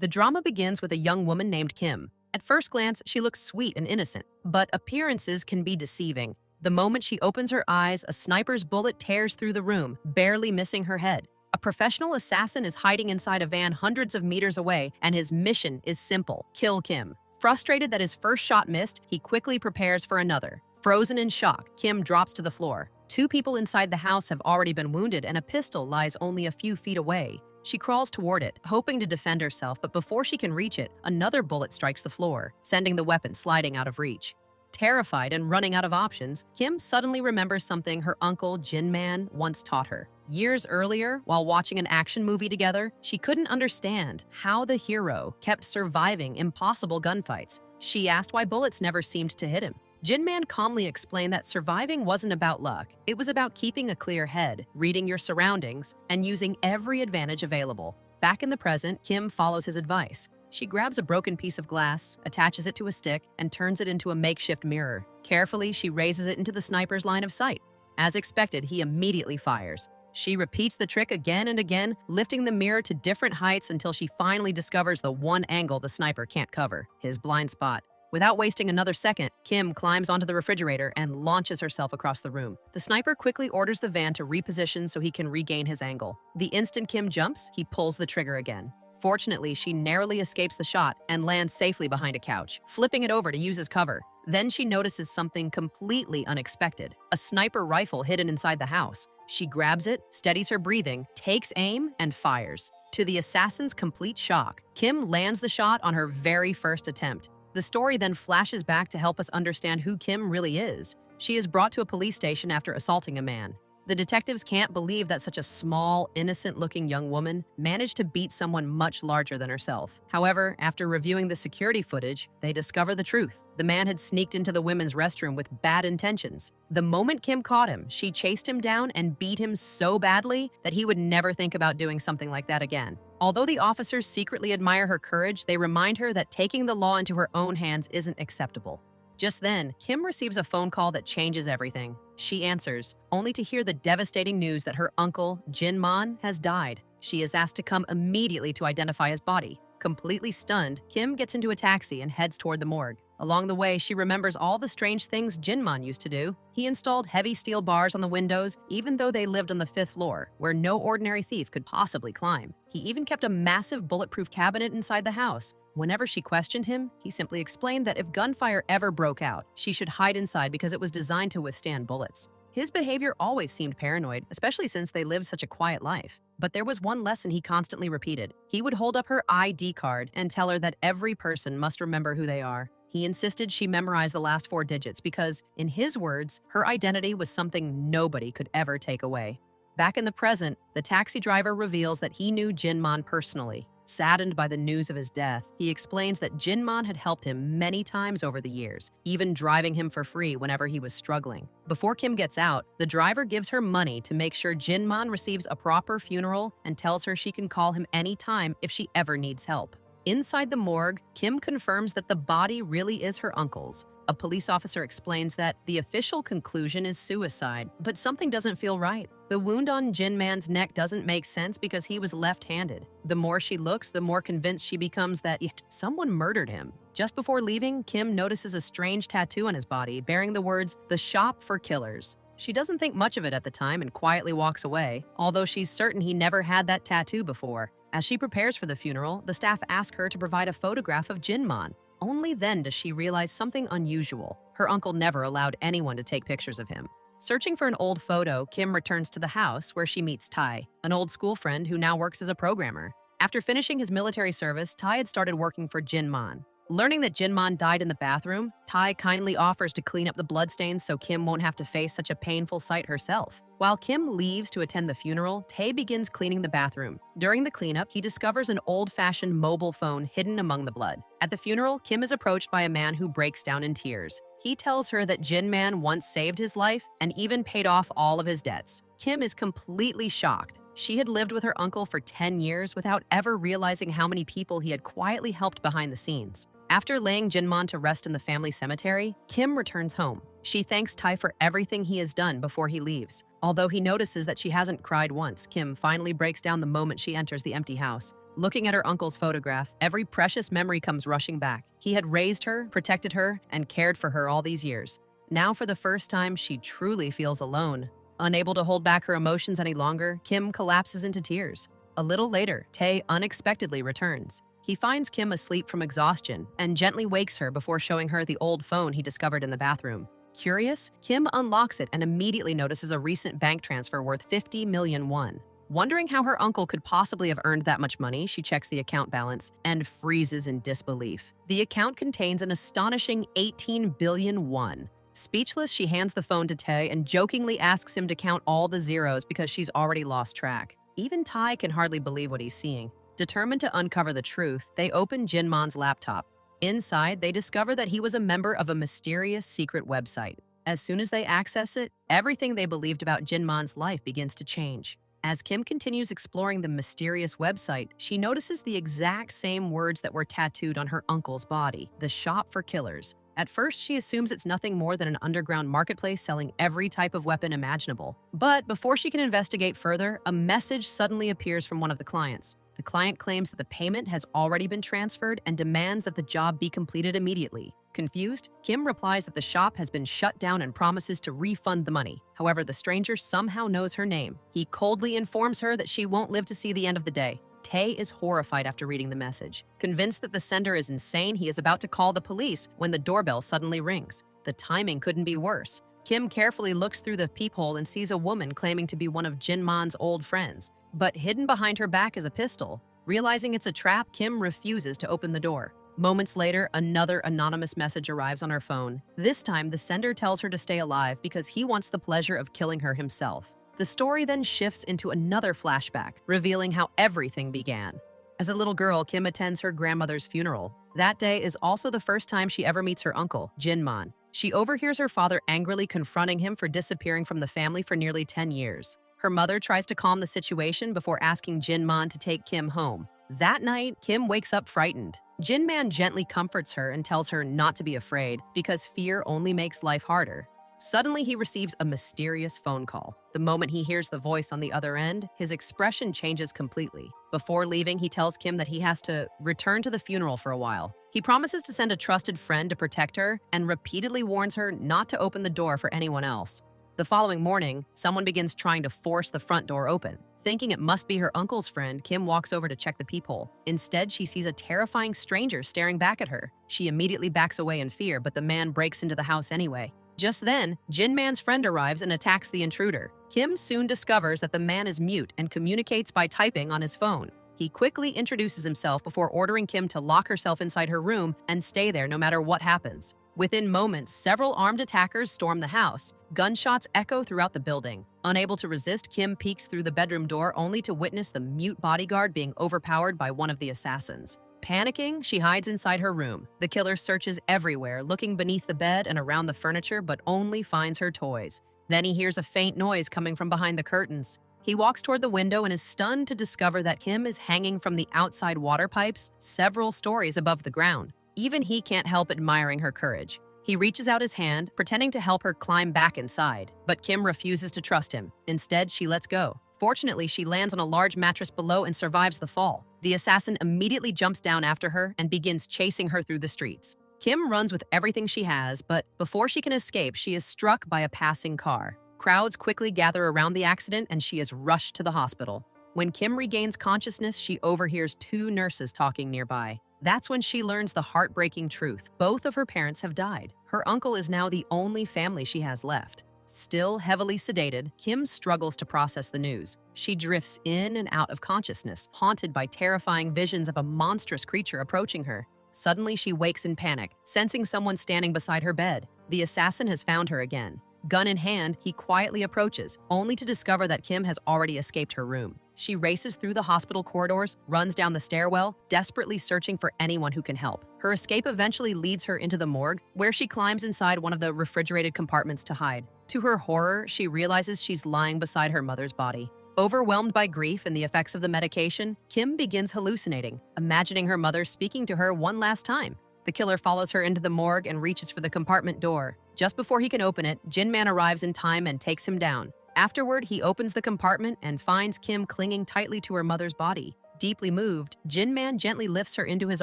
The drama begins with a young woman named Kim. At first glance, she looks sweet and innocent, but appearances can be deceiving. The moment she opens her eyes, a sniper's bullet tears through the room, barely missing her head. A professional assassin is hiding inside a van hundreds of meters away, and his mission is simple: kill Kim. Frustrated that his first shot missed, he quickly prepares for another. Frozen in shock, Kim drops to the floor. Two people inside the house have already been wounded, and a pistol lies only a few feet away. She crawls toward it, hoping to defend herself, but before she can reach it, another bullet strikes the floor, sending the weapon sliding out of reach. Terrified and running out of options, Kim suddenly remembers something her uncle, Jin Man, once taught her. Years earlier, while watching an action movie together, she couldn't understand how the hero kept surviving impossible gunfights. She asked why bullets never seemed to hit him. Jin Man calmly explained that surviving wasn't about luck. It was about keeping a clear head, reading your surroundings, and using every advantage available. Back in the present, Kim follows his advice. She grabs a broken piece of glass, attaches it to a stick, and turns it into a makeshift mirror. Carefully, she raises it into the sniper's line of sight. As expected, he immediately fires. She repeats the trick again and again, lifting the mirror to different heights until she finally discovers the one angle the sniper can't cover, his blind spot. Without wasting another second, Kim climbs onto the refrigerator and launches herself across the room. The sniper quickly orders the van to reposition so he can regain his angle. The instant Kim jumps, he pulls the trigger again. Fortunately, she narrowly escapes the shot and lands safely behind a couch, flipping it over to use as cover. Then she notices something completely unexpected: a sniper rifle hidden inside the house. She grabs it, steadies her breathing, takes aim, and fires. To the assassin's complete shock, Kim lands the shot on her very first attempt. The story then flashes back to help us understand who Kim really is. She is brought to a police station after assaulting a man. The detectives can't believe that such a small, innocent-looking young woman managed to beat someone much larger than herself. However, after reviewing the security footage, they discover the truth. The man had sneaked into the women's restroom with bad intentions. The moment Kim caught him, she chased him down and beat him so badly that he would never think about doing something like that again. Although the officers secretly admire her courage, they remind her that taking the law into her own hands isn't acceptable. Just then, Kim receives a phone call that changes everything. She answers, only to hear the devastating news that her uncle, Jin Man, has died. She is asked to come immediately to identify his body. Completely stunned, Kim gets into a taxi and heads toward the morgue. Along the way, she remembers all the strange things Jin Man used to do. He installed heavy steel bars on the windows, even though they lived on the 5th floor, where no ordinary thief could possibly climb. He even kept a massive bulletproof cabinet inside the house. Whenever she questioned him, he simply explained that if gunfire ever broke out, she should hide inside because it was designed to withstand bullets. His behavior always seemed paranoid, especially since they lived such a quiet life. But there was one lesson he constantly repeated. He would hold up her ID card and tell her that every person must remember who they are. He insisted she memorize the last 4 digits because, in his words, her identity was something nobody could ever take away. Back in the present, the taxi driver reveals that he knew Jin Man personally. Saddened by the news of his death, he explains that Jin Man had helped him many times over the years, even driving him for free whenever he was struggling. Before Kim gets out, the driver gives her money to make sure Jin Man receives a proper funeral and tells her she can call him anytime if she ever needs help. Inside the morgue, Kim confirms that the body really is her uncle's. A police officer explains that the official conclusion is suicide, but something doesn't feel right. The wound on Jin Man's neck doesn't make sense because he was left-handed. The more she looks, the more convinced she becomes that someone murdered him. Just before leaving, Kim notices a strange tattoo on his body bearing the words, "The Shop for Killers." She doesn't think much of it at the time and quietly walks away, although she's certain he never had that tattoo before. As she prepares for the funeral, the staff ask her to provide a photograph of Jin Man. Only then does she realize something unusual. Her uncle never allowed anyone to take pictures of him. Searching for an old photo, Kim returns to the house where she meets Tai, an old school friend who now works as a programmer. After finishing his military service, Tai had started working for Jin Man. Learning that Jin Man died in the bathroom, Tai kindly offers to clean up the bloodstains so Kim won't have to face such a painful sight herself. While Kim leaves to attend the funeral, Tae begins cleaning the bathroom. During the cleanup, he discovers an old-fashioned mobile phone hidden among the blood. At the funeral, Kim is approached by a man who breaks down in tears. He tells her that Jin Man once saved his life and even paid off all of his debts. Kim is completely shocked. She had lived with her uncle for 10 years without ever realizing how many people he had quietly helped behind the scenes. After laying Jin Man to rest in the family cemetery, Kim returns home. She thanks Tai for everything he has done before he leaves. Although he notices that she hasn't cried once, Kim finally breaks down the moment she enters the empty house. Looking at her uncle's photograph, every precious memory comes rushing back. He had raised her, protected her, and cared for her all these years. Now, for the first time, she truly feels alone. Unable to hold back her emotions any longer, Kim collapses into tears. A little later, Tae unexpectedly returns. He finds Kim asleep from exhaustion and gently wakes her before showing her the old phone he discovered in the bathroom. Curious, Kim unlocks it and immediately notices a recent bank transfer worth 50 million won. Wondering how her uncle could possibly have earned that much money, she checks the account balance and freezes in disbelief. The account contains an astonishing 18 billion won. Speechless, she hands the phone to Tae and jokingly asks him to count all the zeros because she's already lost track. Even Tae can hardly believe what he's seeing. Determined to uncover the truth, they open Jin Man's laptop. Inside, they discover that he was a member of a mysterious secret website. As soon as they access it, everything they believed about Jin Man's life begins to change. As Kim continues exploring the mysterious website, she notices the exact same words that were tattooed on her uncle's body, the shop for killers. At first, she assumes it's nothing more than an underground marketplace selling every type of weapon imaginable. But before she can investigate further, a message suddenly appears from one of the clients. The client claims that the payment has already been transferred and demands that the job be completed immediately. Confused, Kim replies that the shop has been shut down and promises to refund the money. However, the stranger somehow knows her name. He coldly informs her that she won't live to see the end of the day. Tae is horrified after reading the message. Convinced that the sender is insane, he is about to call the police when the doorbell suddenly rings. The timing couldn't be worse. Kim carefully looks through the peephole and sees a woman claiming to be one of Jin Man's old friends. But hidden behind her back is a pistol. Realizing it's a trap, Kim refuses to open the door. Moments later, another anonymous message arrives on her phone. This time, the sender tells her to stay alive because he wants the pleasure of killing her himself. The story then shifts into another flashback, revealing how everything began. As a little girl, Kim attends her grandmother's funeral. That day is also the first time she ever meets her uncle, Jin Man. She overhears her father angrily confronting him for disappearing from the family for nearly 10 years. Her mother tries to calm the situation before asking Jin Man to take Kim home. That night, Kim wakes up frightened. Jin Man gently comforts her and tells her not to be afraid because fear only makes life harder. Suddenly, he receives a mysterious phone call. The moment he hears the voice on the other end, his expression changes completely. Before leaving, he tells Kim that he has to return to the funeral for a while. He promises to send a trusted friend to protect her and repeatedly warns her not to open the door for anyone else. The following morning, someone begins trying to force the front door open. Thinking it must be her uncle's friend, Kim walks over to check the peephole. Instead, she sees a terrifying stranger staring back at her. She immediately backs away in fear, but the man breaks into the house anyway. Just then, Jin Man's friend arrives and attacks the intruder. Kim soon discovers that the man is mute and communicates by typing on his phone. He quickly introduces himself before ordering Kim to lock herself inside her room and stay there no matter what happens. Within moments, several armed attackers storm the house. Gunshots echo throughout the building. Unable to resist, Kim peeks through the bedroom door only to witness the mute bodyguard being overpowered by one of the assassins. Panicking, she hides inside her room. The killer searches everywhere, looking beneath the bed and around the furniture, but only finds her toys. Then he hears a faint noise coming from behind the curtains. He walks toward the window and is stunned to discover that Kim is hanging from the outside water pipes several stories above the ground. Even he can't help admiring her courage. He reaches out his hand, pretending to help her climb back inside, but Kim refuses to trust him. Instead, she lets go. Fortunately, she lands on a large mattress below and survives the fall. The assassin immediately jumps down after her and begins chasing her through the streets. Kim runs with everything she has, but before she can escape, she is struck by a passing car. Crowds quickly gather around the accident and she is rushed to the hospital. When Kim regains consciousness, she overhears two nurses talking nearby. That's when she learns the heartbreaking truth. Both of her parents have died. Her uncle is now the only family she has left. Still heavily sedated, Kim struggles to process the news. She drifts in and out of consciousness, haunted by terrifying visions of a monstrous creature approaching her. Suddenly, she wakes in panic, sensing someone standing beside her bed. The assassin has found her again. Gun in hand, he quietly approaches, only to discover that Kim has already escaped her room. She races through the hospital corridors, runs down the stairwell, desperately searching for anyone who can help. Her escape eventually leads her into the morgue, where she climbs inside one of the refrigerated compartments to hide. To her horror, she realizes she's lying beside her mother's body. Overwhelmed by grief and the effects of the medication, Kim begins hallucinating, imagining her mother speaking to her one last time. The killer follows her into the morgue and reaches for the compartment door. Just before he can open it, Jin Man arrives in time and takes him down. Afterward, he opens the compartment and finds Kim clinging tightly to her mother's body. Deeply moved, Jin Man gently lifts her into his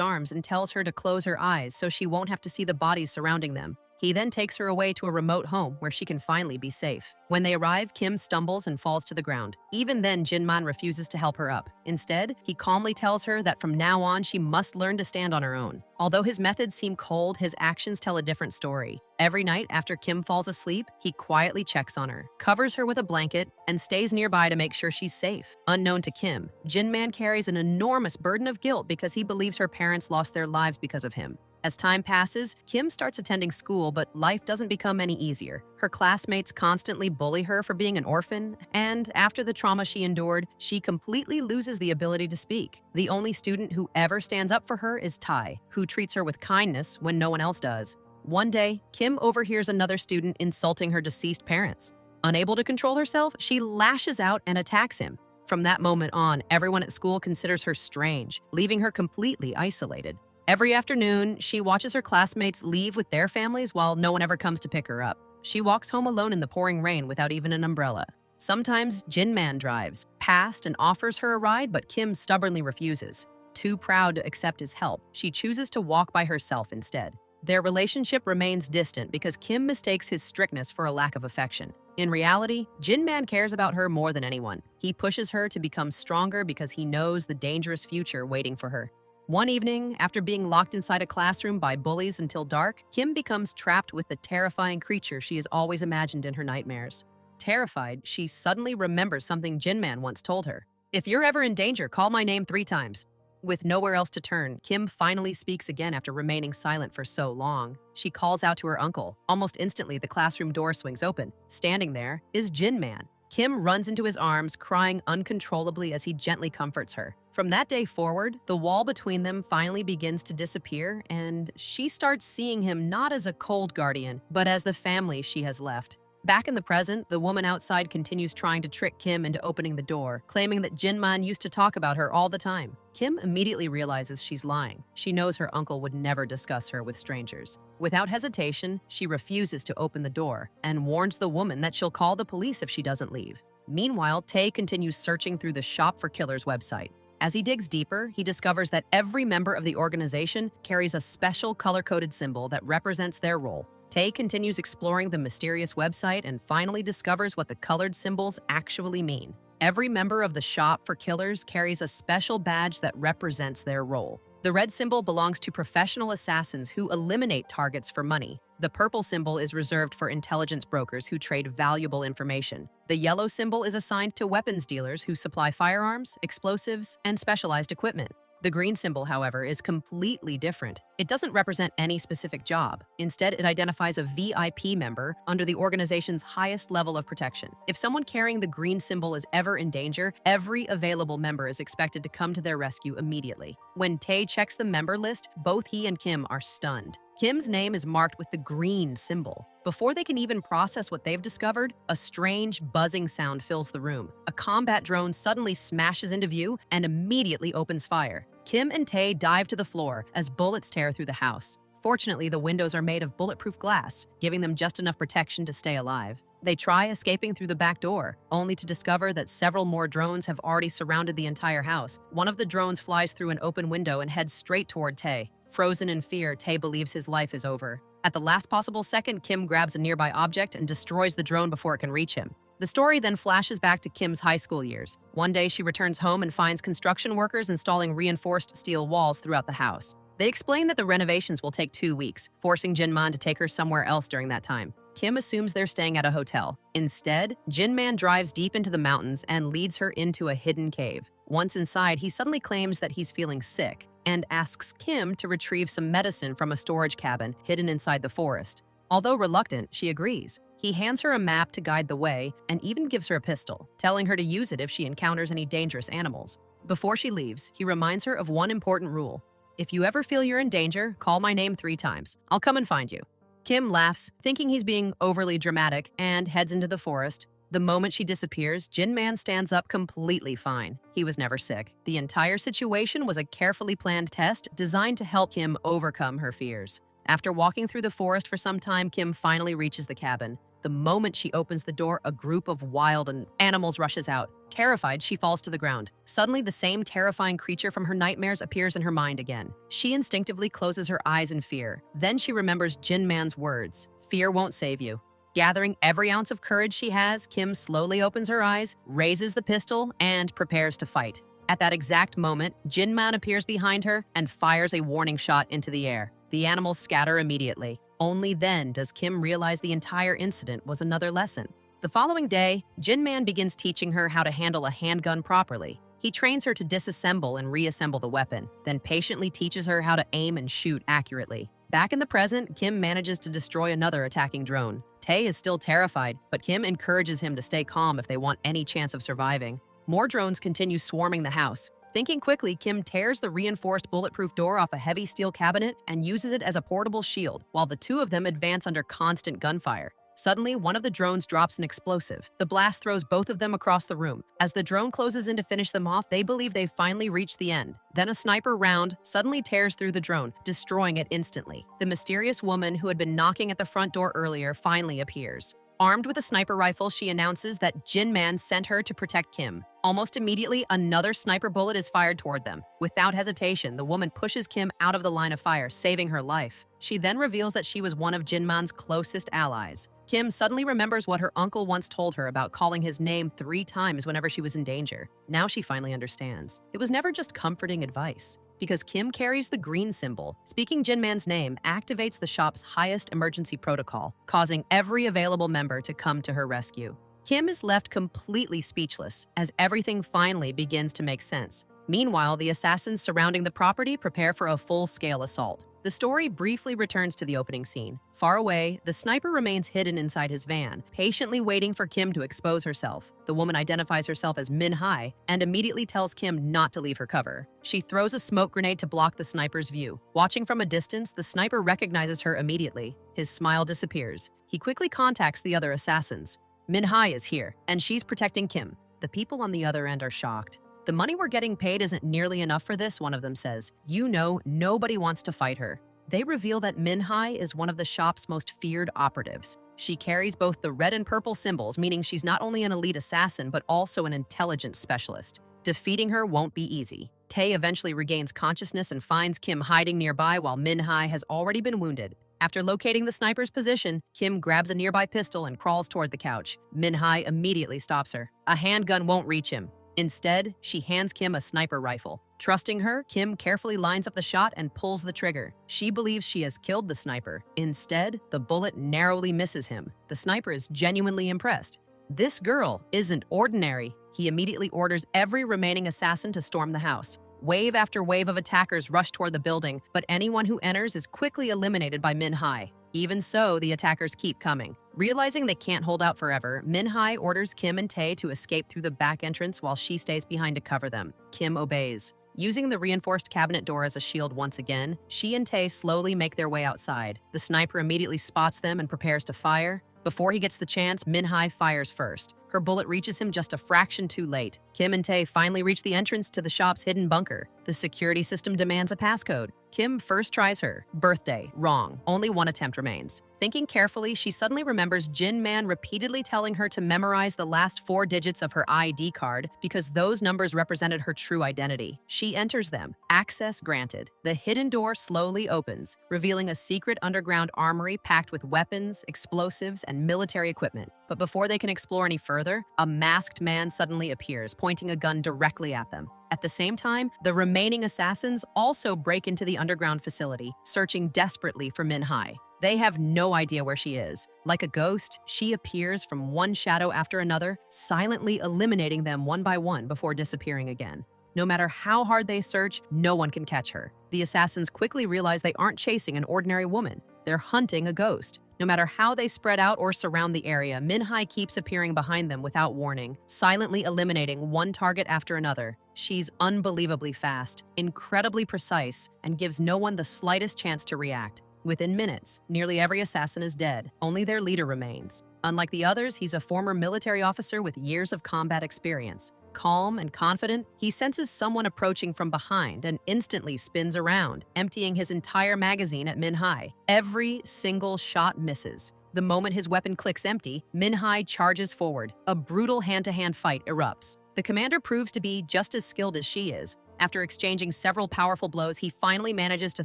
arms and tells her to close her eyes so she won't have to see the bodies surrounding them. He then takes her away to a remote home where she can finally be safe. When they arrive, Kim stumbles and falls to the ground. Even then, Jin Man refuses to help her up. Instead, he calmly tells her that from now on, she must learn to stand on her own. Although his methods seem cold, his actions tell a different story. Every night after Kim falls asleep, he quietly checks on her, covers her with a blanket, and stays nearby to make sure she's safe. Unknown to Kim, Jin Man carries an enormous burden of guilt because he believes her parents lost their lives because of him. As time passes, Kim starts attending school, but life doesn't become any easier. Her classmates constantly bully her for being an orphan, and after the trauma she endured, she completely loses the ability to speak. The only student who ever stands up for her is Tai, who treats her with kindness when no one else does. One day, Kim overhears another student insulting her deceased parents. Unable to control herself, she lashes out and attacks him. From that moment on, everyone at school considers her strange, leaving her completely isolated. Every afternoon, she watches her classmates leave with their families while no one ever comes to pick her up. She walks home alone in the pouring rain without even an umbrella. Sometimes Jin Man drives past and offers her a ride, but Kim stubbornly refuses. Too proud to accept his help, she chooses to walk by herself instead. Their relationship remains distant because Kim mistakes his strictness for a lack of affection. In reality, Jin Man cares about her more than anyone. He pushes her to become stronger because he knows the dangerous future waiting for her. One evening, after being locked inside a classroom by bullies until dark, Kim becomes trapped with the terrifying creature she has always imagined in her nightmares. Terrified, she suddenly remembers something Jin Man once told her. "If you're ever in danger, call my name 3 times. With nowhere else to turn, Kim finally speaks again after remaining silent for so long. She calls out to her uncle. Almost instantly, the classroom door swings open. Standing there is Jin Man. Kim runs into his arms, crying uncontrollably as he gently comforts her. From that day forward, the wall between them finally begins to disappear, and she starts seeing him not as a cold guardian, but as the family she has left. Back in the present, the woman outside continues trying to trick Kim into opening the door, claiming that Jin Man used to talk about her all the time. Kim immediately realizes she's lying. She knows her uncle would never discuss her with strangers. Without hesitation, she refuses to open the door and warns the woman that she'll call the police if she doesn't leave. Meanwhile, Tae continues searching through the Shop for Killers website. As he digs deeper, he discovers that every member of the organization carries a special color-coded symbol that represents their role. Tae continues exploring the mysterious website and finally discovers what the colored symbols actually mean. Every member of the Shop for Killers carries a special badge that represents their role. The red symbol belongs to professional assassins who eliminate targets for money. The purple symbol is reserved for intelligence brokers who trade valuable information. The yellow symbol is assigned to weapons dealers who supply firearms, explosives, and specialized equipment. The green symbol, however, is completely different. It doesn't represent any specific job. Instead, it identifies a VIP member under the organization's highest level of protection. If someone carrying the green symbol is ever in danger, every available member is expected to come to their rescue immediately. When Tae checks the member list, both he and Kim are stunned. Kim's name is marked with the green symbol. Before they can even process what they've discovered, a strange buzzing sound fills the room. A combat drone suddenly smashes into view and immediately opens fire. Kim and Tae dive to the floor as bullets tear through the house. Fortunately, the windows are made of bulletproof glass, giving them just enough protection to stay alive. They try escaping through the back door, only to discover that several more drones have already surrounded the entire house. One of the drones flies through an open window and heads straight toward Tae. Frozen in fear, Tae believes his life is over. At the last possible second, Kim grabs a nearby object and destroys the drone before it can reach him. The story then flashes back to Kim's high school years. One day, she returns home and finds construction workers installing reinforced steel walls throughout the house. They explain that the renovations will take 2 weeks, forcing Jin Man to take her somewhere else during that time. Kim assumes they're staying at a hotel. Instead, Jin Man drives deep into the mountains and leads her into a hidden cave. Once inside, he suddenly claims that he's feeling sick and asks Kim to retrieve some medicine from a storage cabin hidden inside the forest. Although reluctant, she agrees. He hands her a map to guide the way and even gives her a pistol, telling her to use it if she encounters any dangerous animals. Before she leaves, he reminds her of one important rule. If you ever feel you're in danger, call my name 3 times. I'll come and find you. Kim laughs, thinking he's being overly dramatic, and heads into the forest. The moment she disappears, Jin Man stands up completely fine. He was never sick. The entire situation was a carefully planned test designed to help Kim overcome her fears. After walking through the forest for some time, Kim finally reaches the cabin. The moment she opens the door, a group of wild animals rushes out. Terrified, she falls to the ground. Suddenly, the same terrifying creature from her nightmares appears in her mind again. She instinctively closes her eyes in fear. Then she remembers Jin Man's words, "Fear won't save you." Gathering every ounce of courage she has, Kim slowly opens her eyes, raises the pistol, and prepares to fight. At that exact moment, Jin Man appears behind her and fires a warning shot into the air. The animals scatter immediately. Only then does Kim realize the entire incident was another lesson. The following day, Jin Man begins teaching her how to handle a handgun properly. He trains her to disassemble and reassemble the weapon, then patiently teaches her how to aim and shoot accurately. Back in the present, Kim manages to destroy another attacking drone. Tae is still terrified, but Kim encourages him to stay calm if they want any chance of surviving. More drones continue swarming the house. Thinking quickly, Kim tears the reinforced bulletproof door off a heavy steel cabinet and uses it as a portable shield, while the two of them advance under constant gunfire. Suddenly, one of the drones drops an explosive. The blast throws both of them across the room. As the drone closes in to finish them off, they believe they've finally reached the end. Then a sniper round suddenly tears through the drone, destroying it instantly. The mysterious woman who had been knocking at the front door earlier finally appears. Armed with a sniper rifle, she announces that Jin Man sent her to protect Kim. Almost immediately, another sniper bullet is fired toward them. Without hesitation, the woman pushes Kim out of the line of fire, saving her life. She then reveals that she was one of Jin Man's closest allies. Kim suddenly remembers what her uncle once told her about calling his name 3 times whenever she was in danger. Now she finally understands. It was never just comforting advice. Because Kim carries the green symbol, speaking Jin Man's name activates the shop's highest emergency protocol, causing every available member to come to her rescue. Kim is left completely speechless as everything finally begins to make sense. Meanwhile, the assassins surrounding the property prepare for a full-scale assault. The story briefly returns to the opening scene. Far away, the sniper remains hidden inside his van, patiently waiting for Kim to expose herself. The woman identifies herself as Minhai and immediately tells Kim not to leave her cover. She throws a smoke grenade to block the sniper's view. Watching from a distance, the sniper recognizes her immediately. His smile disappears. He quickly contacts the other assassins. Minhai is here, and she's protecting Kim. The people on the other end are shocked. "The money we're getting paid isn't nearly enough for this," one of them says. "You know, nobody wants to fight her." They reveal that Minhai is one of the shop's most feared operatives. She carries both the red and purple symbols, meaning she's not only an elite assassin, but also an intelligence specialist. Defeating her won't be easy. Tae eventually regains consciousness and finds Kim hiding nearby while Minhai has already been wounded. After locating the sniper's position, Kim grabs a nearby pistol and crawls toward the couch. Minhai immediately stops her. A handgun won't reach him. Instead, she hands Kim a sniper rifle. Trusting her, Kim carefully lines up the shot and pulls the trigger. She believes she has killed the sniper. Instead, the bullet narrowly misses him. The sniper is genuinely impressed. "This girl isn't ordinary." He immediately orders every remaining assassin to storm the house. Wave after wave of attackers rush toward the building, but anyone who enters is quickly eliminated by Minhai. Even so, the attackers keep coming. Realizing they can't hold out forever, Minhai orders Kim and Tae to escape through the back entrance while she stays behind to cover them. Kim obeys. Using the reinforced cabinet door as a shield once again, she and Tae slowly make their way outside. The sniper immediately spots them and prepares to fire. Before he gets the chance, Minhai fires first. Her bullet reaches him just a fraction too late. Kim and Tae finally reach the entrance to the shop's hidden bunker. The security system demands a passcode. Kim first tries her. Birthday, wrong. Only one attempt remains. Thinking carefully, she suddenly remembers Jin Man repeatedly telling her to memorize the last 4 digits of her ID card because those numbers represented her true identity. She enters them. Access granted. The hidden door slowly opens, revealing a secret underground armory packed with weapons, explosives, and military equipment. But before they can explore any further, a masked man suddenly appears, pointing a gun directly at them. At the same time, the remaining assassins also break into the underground facility, searching desperately for Minhai. They have no idea where she is. Like a ghost, she appears from one shadow after another, silently eliminating them one by one before disappearing again. No matter how hard they search, no one can catch her. The assassins quickly realize they aren't chasing an ordinary woman. They're hunting a ghost. No matter how they spread out or surround the area, Minhai keeps appearing behind them without warning, silently eliminating one target after another. She's unbelievably fast, incredibly precise, and gives no one the slightest chance to react. Within minutes, nearly every assassin is dead. Only their leader remains. Unlike the others, he's a former military officer with years of combat experience. Calm and confident, he senses someone approaching from behind and instantly spins around, emptying his entire magazine at Minhai. Every single shot misses. The moment his weapon clicks empty, Minhai charges forward. A brutal hand-to-hand fight erupts. The commander proves to be just as skilled as she is. After exchanging several powerful blows, he finally manages to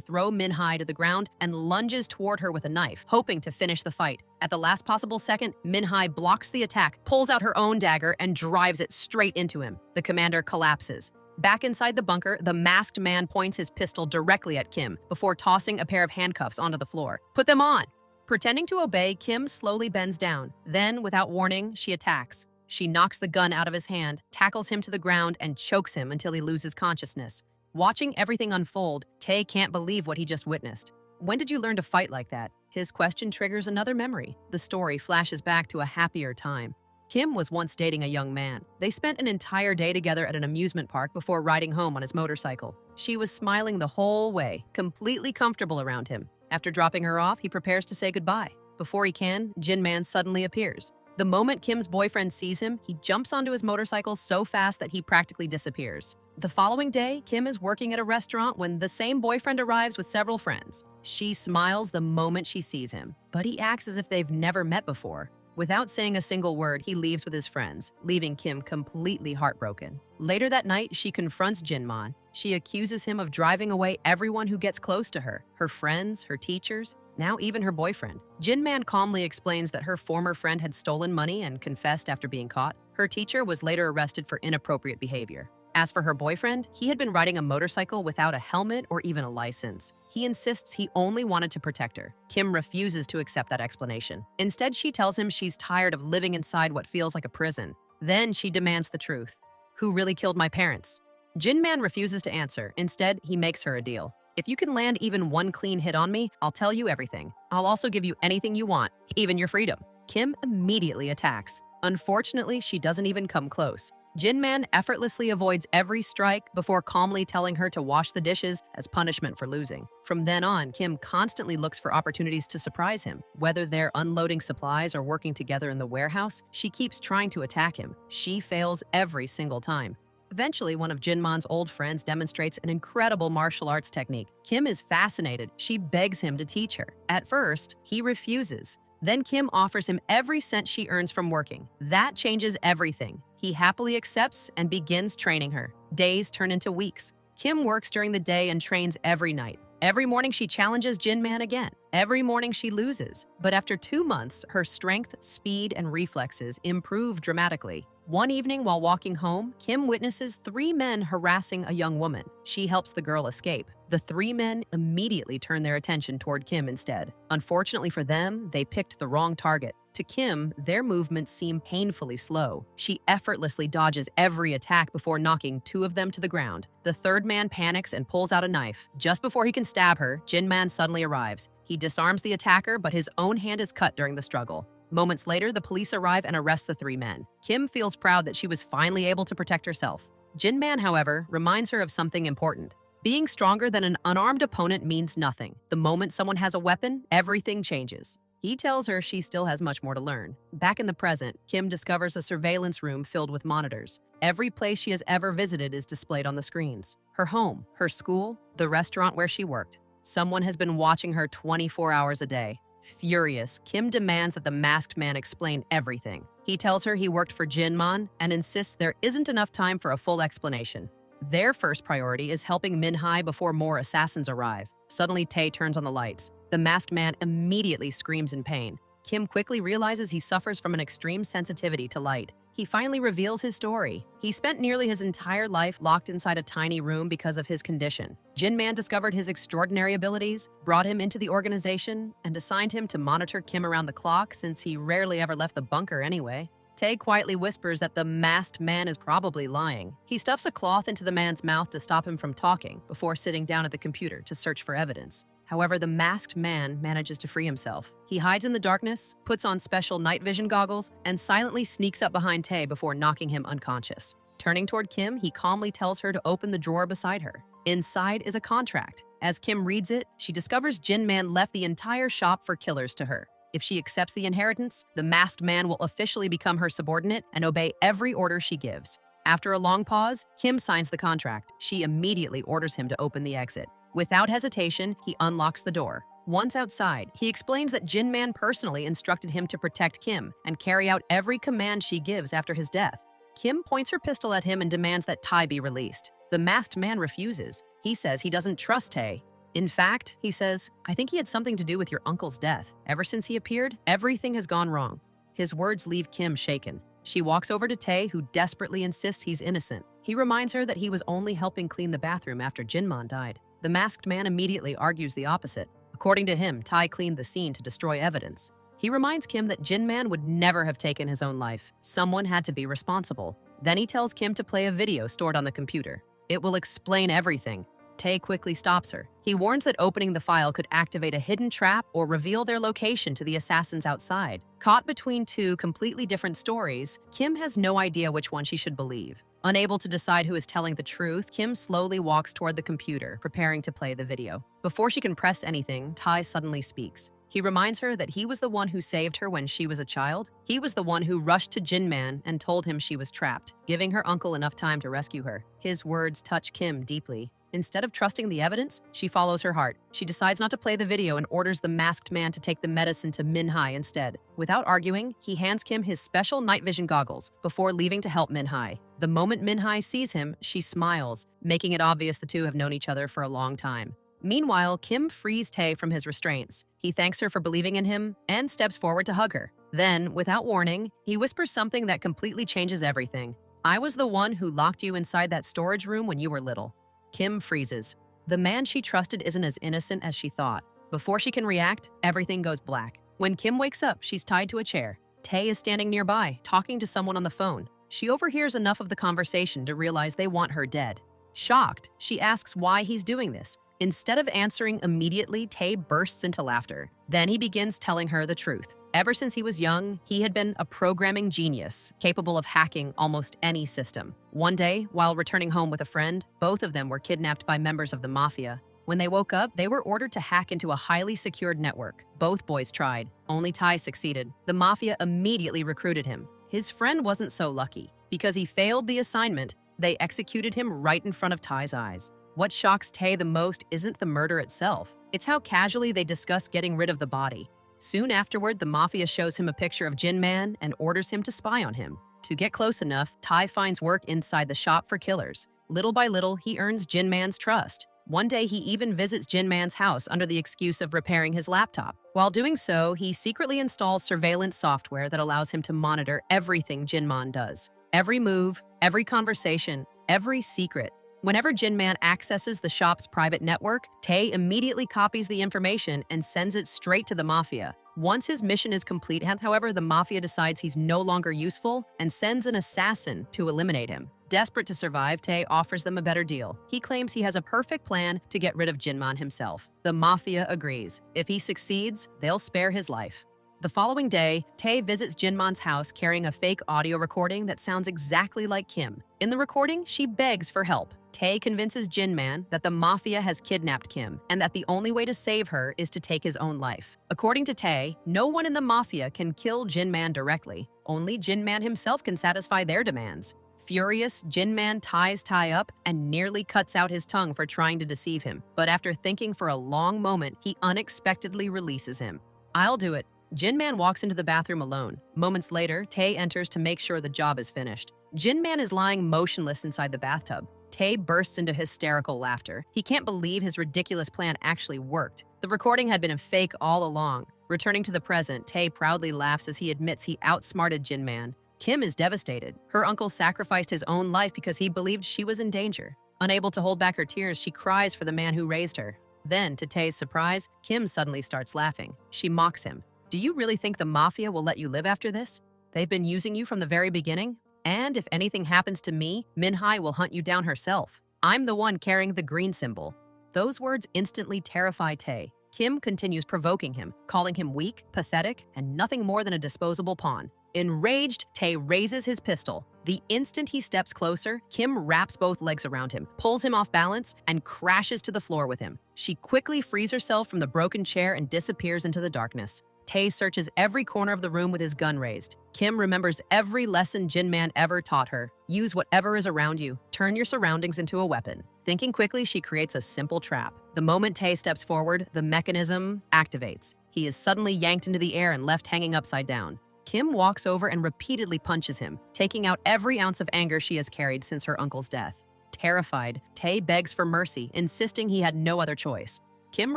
throw Minhai to the ground and lunges toward her with a knife, hoping to finish the fight. At the last possible second, Minhai blocks the attack, pulls out her own dagger, and drives it straight into him. The commander collapses. Back inside the bunker, the masked man points his pistol directly at Kim before tossing a pair of handcuffs onto the floor. "Put them on!" Pretending to obey, Kim slowly bends down. Then, without warning, she attacks. She knocks the gun out of his hand, tackles him to the ground, and chokes him until he loses consciousness. Watching everything unfold, Tae can't believe what he just witnessed. When did you learn to fight like that? His question triggers another memory. The story flashes back to a happier time. Kim was once dating a young man. They spent an entire day together at an amusement park before riding home on his motorcycle. She was smiling the whole way, completely comfortable around him. After dropping her off, he prepares to say goodbye. Before he can, Jin Man suddenly appears. The moment Kim's boyfriend sees him, he jumps onto his motorcycle so fast that he practically disappears. The following day, Kim is working at a restaurant when the same boyfriend arrives with several friends. She smiles the moment she sees him, but he acts as if they've never met before. Without saying a single word, he leaves with his friends, leaving Kim completely heartbroken. Later that night, she confronts Jin Man. She accuses him of driving away everyone who gets close to her, her friends, her teachers, now even her boyfriend. Jin Man calmly explains that her former friend had stolen money and confessed after being caught. Her teacher was later arrested for inappropriate behavior. As for her boyfriend, he had been riding a motorcycle without a helmet or even a license. He insists he only wanted to protect her. Kim refuses to accept that explanation. Instead, she tells him she's tired of living inside what feels like a prison. Then she demands the truth. Who really killed my parents? Jin Man refuses to answer. Instead, he makes her a deal. If you can land even one clean hit on me, I'll tell you everything. I'll also give you anything you want, even your freedom. Kim immediately attacks. Unfortunately, she doesn't even come close. Jin Man effortlessly avoids every strike before calmly telling her to wash the dishes as punishment for losing. From then on, Kim constantly looks for opportunities to surprise him. Whether they're unloading supplies or working together in the warehouse, she keeps trying to attack him. She fails every single time. Eventually, one of Jin Man's old friends demonstrates an incredible martial arts technique. Kim is fascinated. She begs him to teach her. At first, he refuses. Then Kim offers him every cent she earns from working. That changes everything. He happily accepts and begins training her. Days turn into weeks. Kim works during the day and trains every night. Every morning she challenges Jin Man again. Every morning she loses. But after 2 months, her strength, speed, and reflexes improve dramatically. One evening while walking home, Kim witnesses 3 men harassing a young woman. She helps the girl escape. The 3 men immediately turn their attention toward Kim instead. Unfortunately for them, they picked the wrong target. To Kim, their movements seem painfully slow. She effortlessly dodges every attack before knocking 2 of them to the ground. The 3rd man panics and pulls out a knife. Just before he can stab her, Jin Man suddenly arrives. He disarms the attacker, but his own hand is cut during the struggle. Moments later, the police arrive and arrest the 3 men. Kim feels proud that she was finally able to protect herself. Jin Man, however, reminds her of something important. Being stronger than an unarmed opponent means nothing. The moment someone has a weapon, everything changes. He tells her she still has much more to learn. Back in the present, Kim discovers a surveillance room filled with monitors. Every place she has ever visited is displayed on the screens. Her home, her school, the restaurant where she worked. Someone has been watching her 24 hours a day. Furious, Kim demands that the masked man explain everything. He tells her he worked for Jin Man and insists there isn't enough time for a full explanation. Their first priority is helping Minhai before more assassins arrive. Suddenly, Tae turns on the lights. The masked man immediately screams in pain. Kim quickly realizes he suffers from an extreme sensitivity to light. He finally reveals his story. He spent nearly his entire life locked inside a tiny room because of his condition. Jin Man discovered his extraordinary abilities, brought him into the organization, and assigned him to monitor Kim around the clock since he rarely ever left the bunker anyway. Tae quietly whispers that the masked man is probably lying. He stuffs a cloth into the man's mouth to stop him from talking before sitting down at the computer to search for evidence. However, the masked man manages to free himself. He hides in the darkness, puts on special night vision goggles, and silently sneaks up behind Tae before knocking him unconscious. Turning toward Kim, he calmly tells her to open the drawer beside her. Inside is a contract. As Kim reads it, she discovers Jin Man left the entire shop for killers to her. If she accepts the inheritance, the masked man will officially become her subordinate and obey every order she gives. After a long pause, Kim signs the contract. She immediately orders him to open the exit. Without hesitation, he unlocks the door. Once outside, he explains that Jin Man personally instructed him to protect Kim and carry out every command she gives after his death. Kim points her pistol at him and demands that Tae be released. The masked man refuses. He says he doesn't trust Tae. In fact, he says, "I think he had something to do with your uncle's death. Ever since he appeared, everything has gone wrong." His words leave Kim shaken. She walks over to Tae, who desperately insists he's innocent. He reminds her that he was only helping clean the bathroom after Jin Man died. The masked man immediately argues the opposite. According to him, Tae cleaned the scene to destroy evidence. He reminds Kim that Jin Man would never have taken his own life. Someone had to be responsible. Then he tells Kim to play a video stored on the computer. It will explain everything. Tae quickly stops her. He warns that opening the file could activate a hidden trap or reveal their location to the assassins outside. Caught between two completely different stories, Kim has no idea which one she should believe. Unable to decide who is telling the truth, Kim slowly walks toward the computer, preparing to play the video. Before she can press anything, Tae suddenly speaks. He reminds her that he was the one who saved her when she was a child. He was the one who rushed to Jin Man and told him she was trapped, giving her uncle enough time to rescue her. His words touch Kim deeply. Instead of trusting the evidence, she follows her heart. She decides not to play the video and orders the masked man to take the medicine to Minhai instead. Without arguing, he hands Kim his special night vision goggles before leaving to help Minhai. The moment Minhai sees him, she smiles, making it obvious the two have known each other for a long time. Meanwhile, Kim frees Tae from his restraints. He thanks her for believing in him and steps forward to hug her. Then, without warning, he whispers something that completely changes everything. "I was the one who locked you inside that storage room when you were little." Kim freezes. The man she trusted isn't as innocent as she thought. Before she can react, everything goes black. When Kim wakes up, she's tied to a chair. Tae is standing nearby, talking to someone on the phone. She overhears enough of the conversation to realize they want her dead. Shocked, she asks why he's doing this. Instead of answering immediately, Tae bursts into laughter. Then he begins telling her the truth. Ever since he was young, he had been a programming genius, capable of hacking almost any system. One day, while returning home with a friend, both of them were kidnapped by members of the mafia. When they woke up, they were ordered to hack into a highly secured network. Both boys tried. Only Tae succeeded. The mafia immediately recruited him. His friend wasn't so lucky. Because he failed the assignment, they executed him right in front of Tae's eyes. What shocks Tae the most isn't the murder itself. It's how casually they discuss getting rid of the body. Soon afterward, the mafia shows him a picture of Jin Man and orders him to spy on him. To get close enough, Tae finds work inside the shop for killers. Little by little, he earns Jin Man's trust. One day, he even visits Jin Man's house under the excuse of repairing his laptop. While doing so, he secretly installs surveillance software that allows him to monitor everything Jin Man does. Every move, every conversation, every secret. Whenever Jin Man accesses the shop's private network, Tae immediately copies the information and sends it straight to the mafia. Once his mission is complete, however, the mafia decides he's no longer useful and sends an assassin to eliminate him. Desperate to survive, Tae offers them a better deal. He claims he has a perfect plan to get rid of Jin Man himself. The mafia agrees. If he succeeds, they'll spare his life. The following day, Tae visits Jin Man's house carrying a fake audio recording that sounds exactly like Kim. In the recording, she begs for help. Tae convinces Jin Man that the mafia has kidnapped Kim and that the only way to save her is to take his own life. According to Tae, no one in the mafia can kill Jin Man directly. Only Jin Man himself can satisfy their demands. Furious, Jin Man ties Tae up and nearly cuts out his tongue for trying to deceive him. But after thinking for a long moment, he unexpectedly releases him. "I'll do it." Jin Man walks into the bathroom alone. Moments later, Tae enters to make sure the job is finished. Jin Man is lying motionless inside the bathtub. Tae bursts into hysterical laughter. He can't believe his ridiculous plan actually worked. The recording had been a fake all along. Returning to the present, Tae proudly laughs as he admits he outsmarted Jin Man. Kim is devastated. Her uncle sacrificed his own life because he believed she was in danger. Unable to hold back her tears, she cries for the man who raised her. Then, to Tae's surprise, Kim suddenly starts laughing. She mocks him. "Do you really think the mafia will let you live after this? They've been using you from the very beginning? And if anything happens to me, Minhai will hunt you down herself. I'm the one carrying the green symbol." Those words instantly terrify Tae. Kim continues provoking him, calling him weak, pathetic, and nothing more than a disposable pawn. Enraged, Tae raises his pistol. The instant he steps closer, Kim wraps both legs around him, pulls him off balance, and crashes to the floor with him. She quickly frees herself from the broken chair and disappears into the darkness. Tae searches every corner of the room with his gun raised. Kim remembers every lesson Jin Man ever taught her. Use whatever is around you. Turn your surroundings into a weapon. Thinking quickly, she creates a simple trap. The moment Tae steps forward, the mechanism activates. He is suddenly yanked into the air and left hanging upside down. Kim walks over and repeatedly punches him, taking out every ounce of anger she has carried since her uncle's death. Terrified, Tae begs for mercy, insisting he had no other choice. Kim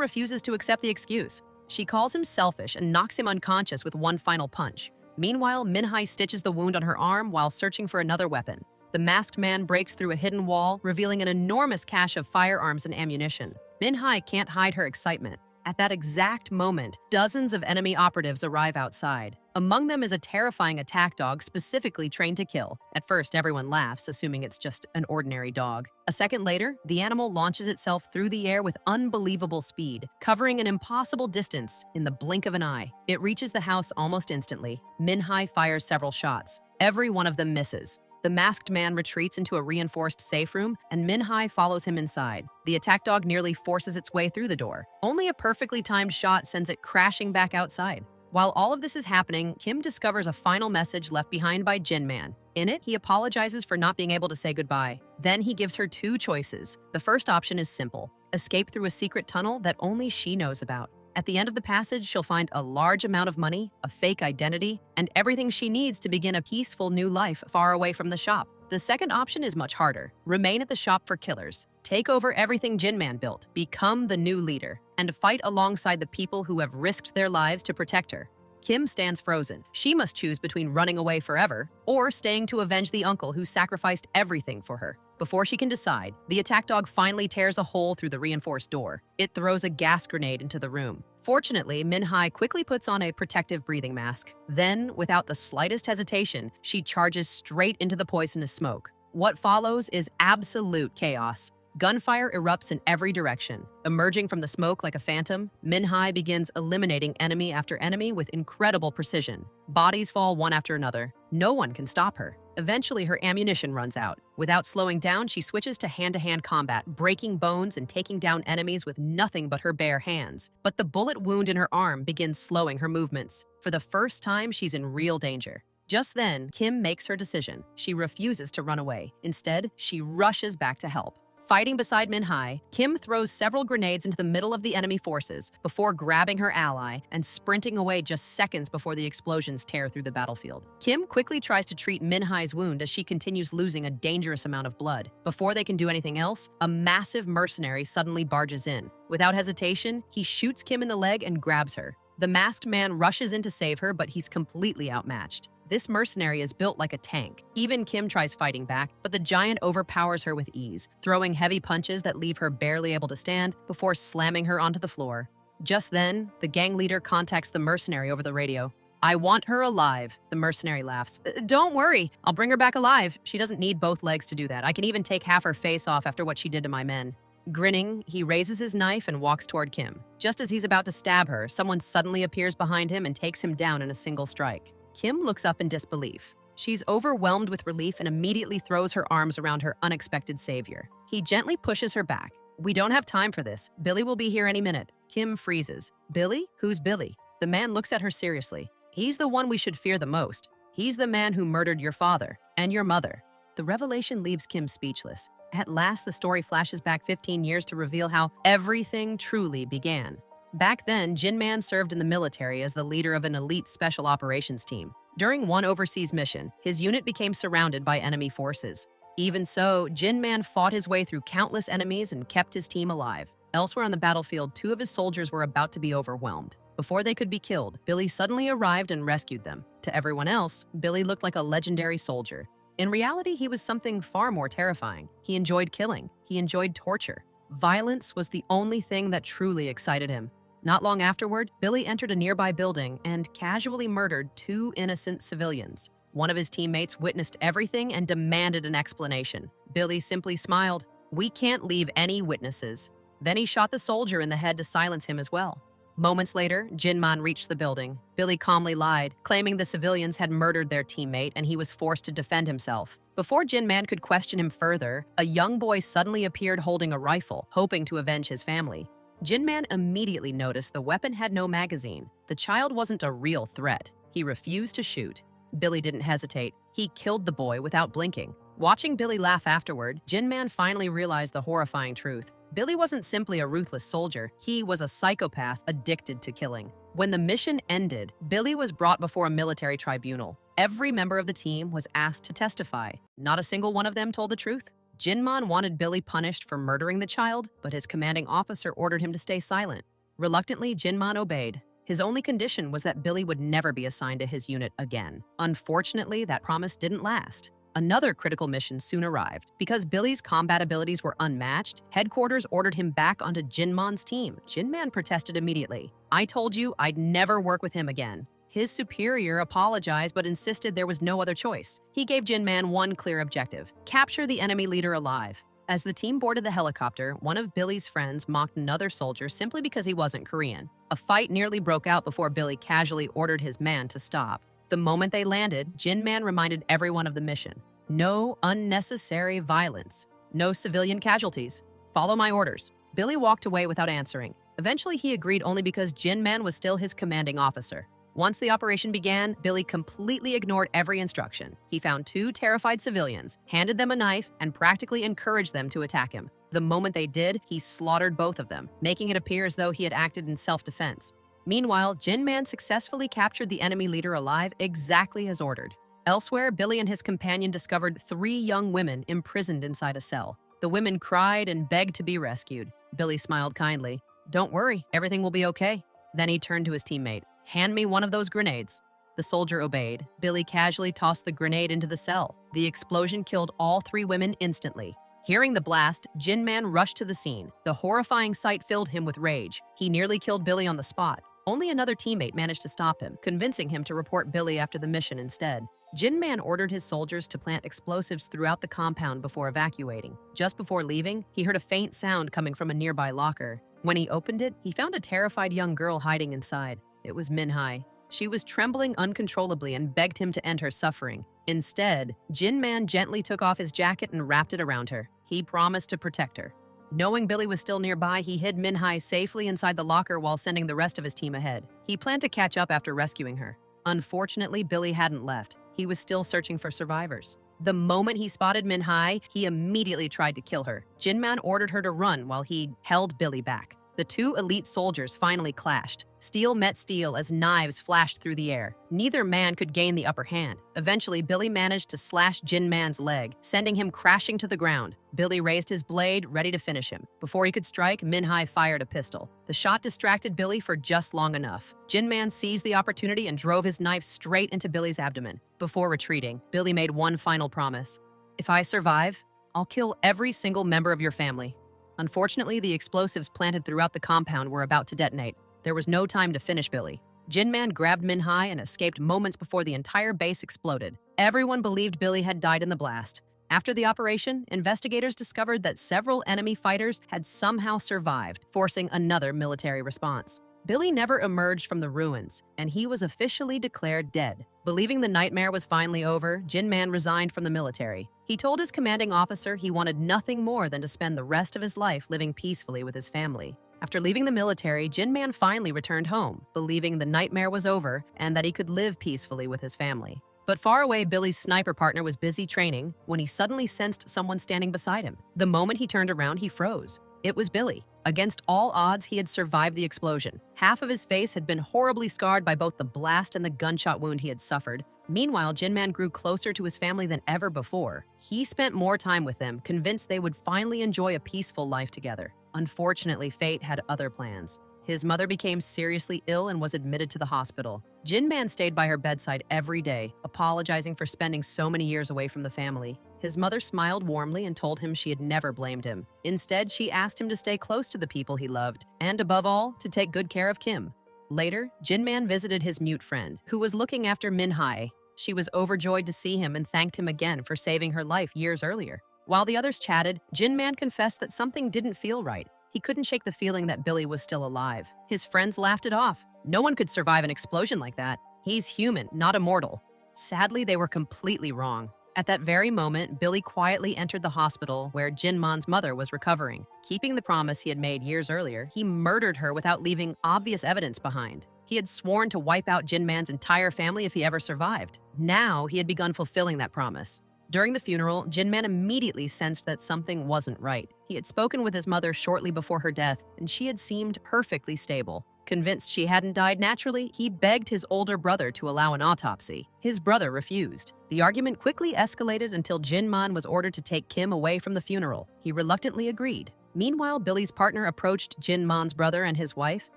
refuses to accept the excuse. She calls him selfish and knocks him unconscious with one final punch. Meanwhile, Minhai stitches the wound on her arm while searching for another weapon. The masked man breaks through a hidden wall, revealing an enormous cache of firearms and ammunition. Minhai can't hide her excitement. At that exact moment, dozens of enemy operatives arrive outside. Among them is a terrifying attack dog specifically trained to kill. At first, everyone laughs, assuming it's just an ordinary dog. A second later, the animal launches itself through the air with unbelievable speed, covering an impossible distance in the blink of an eye. It reaches the house almost instantly. Minhai fires several shots. Every one of them misses. The masked man retreats into a reinforced safe room, and Minhai follows him inside. The attack dog nearly forces its way through the door. Only a perfectly timed shot sends it crashing back outside. While all of this is happening, Kim discovers a final message left behind by Jin Man. In it, he apologizes for not being able to say goodbye. Then he gives her two choices. The first option is simple: escape through a secret tunnel that only she knows about. At the end of the passage, she'll find a large amount of money, a fake identity, and everything she needs to begin a peaceful new life far away from the shop. The second option is much harder. Remain at the shop for killers. Take over everything Jin Man built, become the new leader, and fight alongside the people who have risked their lives to protect her. Kim stands frozen. She must choose between running away forever or staying to avenge the uncle who sacrificed everything for her. Before she can decide, the attack dog finally tears a hole through the reinforced door. It throws a gas grenade into the room. Fortunately, Minhai quickly puts on a protective breathing mask. Then, without the slightest hesitation, she charges straight into the poisonous smoke. What follows is absolute chaos. Gunfire erupts in every direction. Emerging from the smoke like a phantom, Minhai begins eliminating enemy after enemy with incredible precision. Bodies fall one after another. No one can stop her. Eventually, her ammunition runs out. Without slowing down, she switches to hand-to-hand combat, breaking bones and taking down enemies with nothing but her bare hands. But the bullet wound in her arm begins slowing her movements. For the first time, she's in real danger. Just then, Kim makes her decision. She refuses to run away. Instead, she rushes back to help. Fighting beside Minhai, Kim throws several grenades into the middle of the enemy forces before grabbing her ally and sprinting away just seconds before the explosions tear through the battlefield. Kim quickly tries to treat Minhai's wound as she continues losing a dangerous amount of blood. Before they can do anything else, a massive mercenary suddenly barges in. Without hesitation, he shoots Kim in the leg and grabs her. The masked man rushes in to save her, but he's completely outmatched. This mercenary is built like a tank. Even Kim tries fighting back, but the giant overpowers her with ease, throwing heavy punches that leave her barely able to stand before slamming her onto the floor. Just then, the gang leader contacts the mercenary over the radio. "I want her alive," the mercenary laughs. "Don't worry, I'll bring her back alive. She doesn't need both legs to do that. I can even take half her face off after what she did to my men." Grinning, he raises his knife and walks toward Kim. Just as he's about to stab her, someone suddenly appears behind him and takes him down in a single strike. Kim looks up in disbelief. She's overwhelmed with relief and immediately throws her arms around her unexpected savior. He gently pushes her back. "We don't have time for this. Billy will be here any minute." Kim freezes. "Billy? Who's Billy?" The man looks at her seriously. "He's the one we should fear the most. He's the man who murdered your father and your mother." The revelation leaves Kim speechless. At last, the story flashes back 15 years to reveal how everything truly began. Back then, Jin Man served in the military as the leader of an elite special operations team. During one overseas mission, his unit became surrounded by enemy forces. Even so, Jin Man fought his way through countless enemies and kept his team alive. Elsewhere on the battlefield, two of his soldiers were about to be overwhelmed. Before they could be killed, Billy suddenly arrived and rescued them. To everyone else, Billy looked like a legendary soldier. In reality, he was something far more terrifying. He enjoyed killing. He enjoyed torture. Violence was the only thing that truly excited him. Not long afterward, Billy entered a nearby building and casually murdered two innocent civilians. One of his teammates witnessed everything and demanded an explanation. Billy simply smiled. "We can't leave any witnesses." Then he shot the soldier in the head to silence him as well. Moments later, Jin Man reached the building. Billy calmly lied, claiming the civilians had murdered their teammate and he was forced to defend himself. Before Jin Man could question him further, a young boy suddenly appeared holding a rifle, hoping to avenge his family. Jin Man immediately noticed the weapon had no magazine. The child wasn't a real threat. He refused to shoot. Billy didn't hesitate. He killed the boy without blinking. Watching Billy laugh afterward, Jin Man finally realized the horrifying truth. Billy wasn't simply a ruthless soldier, he was a psychopath addicted to killing. When the mission ended, Billy was brought before a military tribunal. Every member of the team was asked to testify. Not a single one of them told the truth. Jin Man wanted Billy punished for murdering the child, but his commanding officer ordered him to stay silent. Reluctantly, Jin Man obeyed. His only condition was that Billy would never be assigned to his unit again. Unfortunately, that promise didn't last. Another critical mission soon arrived. Because Billy's combat abilities were unmatched, headquarters ordered him back onto Jin Man's team. Jin Man protested immediately. "I told you I'd never work with him again." His superior apologized but insisted there was no other choice. He gave Jin Man one clear objective: capture the enemy leader alive. As the team boarded the helicopter, one of Billy's friends mocked another soldier simply because he wasn't Korean. A fight nearly broke out before Billy casually ordered his man to stop. The moment they landed, Jin Man reminded everyone of the mission. No unnecessary violence. No civilian casualties. Follow my orders. Billy walked away without answering. Eventually, he agreed only because Jin Man was still his commanding officer. Once the operation began, Billy completely ignored every instruction. He found two terrified civilians, handed them a knife, and practically encouraged them to attack him. The moment they did, he slaughtered both of them, making it appear as though he had acted in self-defense. Meanwhile, Jin Man successfully captured the enemy leader alive exactly as ordered. Elsewhere, Billy and his companion discovered 3 young women imprisoned inside a cell. The women cried and begged to be rescued. Billy smiled kindly. "Don't worry, everything will be okay." Then he turned to his teammate. "Hand me one of those grenades." The soldier obeyed. Billy casually tossed the grenade into the cell. The explosion killed all 3 women instantly. Hearing the blast, Jin Man rushed to the scene. The horrifying sight filled him with rage. He nearly killed Billy on the spot. Only another teammate managed to stop him, convincing him to report Billy after the mission instead. Jin Man ordered his soldiers to plant explosives throughout the compound before evacuating. Just before leaving, he heard a faint sound coming from a nearby locker. When he opened it, he found a terrified young girl hiding inside. It was Minhai. She was trembling uncontrollably and begged him to end her suffering. Instead, Jin Man gently took off his jacket and wrapped it around her. He promised to protect her. Knowing Billy was still nearby, he hid Minhai safely inside the locker while sending the rest of his team ahead. He planned to catch up after rescuing her. Unfortunately, Billy hadn't left. He was still searching for survivors. The moment he spotted Minhai, he immediately tried to kill her. Jin Man ordered her to run while he held Billy back. The 2 elite soldiers finally clashed. Steel met steel as knives flashed through the air. Neither man could gain the upper hand. Eventually, Billy managed to slash Jin Man's leg, sending him crashing to the ground. Billy raised his blade, ready to finish him. Before he could strike, Minhai fired a pistol. The shot distracted Billy for just long enough. Jin Man seized the opportunity and drove his knife straight into Billy's abdomen. Before retreating, Billy made one final promise. "If I survive, I'll kill every single member of your family." Unfortunately, the explosives planted throughout the compound were about to detonate. There was no time to finish Billy. Jin Man grabbed Minhai and escaped moments before the entire base exploded. Everyone believed Billy had died in the blast. After the operation, investigators discovered that several enemy fighters had somehow survived, forcing another military response. Billy never emerged from the ruins, and he was officially declared dead. Believing the nightmare was finally over, Jin Man resigned from the military. He told his commanding officer he wanted nothing more than to spend the rest of his life living peacefully with his family. After leaving the military, Jin Man finally returned home, believing the nightmare was over and that he could live peacefully with his family. But far away, Billy's sniper partner was busy training when he suddenly sensed someone standing beside him. The moment he turned around, he froze. It was Billy. Against all odds, he had survived the explosion. Half of his face had been horribly scarred by both the blast and the gunshot wound he had suffered. Meanwhile, Jin Man grew closer to his family than ever before. He spent more time with them, convinced they would finally enjoy a peaceful life together. Unfortunately, fate had other plans. His mother became seriously ill and was admitted to the hospital. Jin Man stayed by her bedside every day, apologizing for spending so many years away from the family. His mother smiled warmly and told him she had never blamed him. Instead, she asked him to stay close to the people he loved, and above all, to take good care of Kim. Later, Jin Man visited his mute friend, who was looking after Minhai. She was overjoyed to see him and thanked him again for saving her life years earlier. While the others chatted, Jin Man confessed that something didn't feel right. He couldn't shake the feeling that Billy was still alive. His friends laughed it off. No one could survive an explosion like that. He's human, not immortal. Sadly, they were completely wrong. At that very moment, Billy quietly entered the hospital where Jin Man's mother was recovering. Keeping the promise he had made years earlier, he murdered her without leaving obvious evidence behind. He had sworn to wipe out Jin Man's entire family if he ever survived. Now, he had begun fulfilling that promise. During the funeral, Jin Man immediately sensed that something wasn't right. He had spoken with his mother shortly before her death, and she had seemed perfectly stable. Convinced she hadn't died naturally, he begged his older brother to allow an autopsy. His brother refused. The argument quickly escalated until Jin Man was ordered to take Kim away from the funeral. He reluctantly agreed. Meanwhile, Billy's partner approached Jin Man's brother and his wife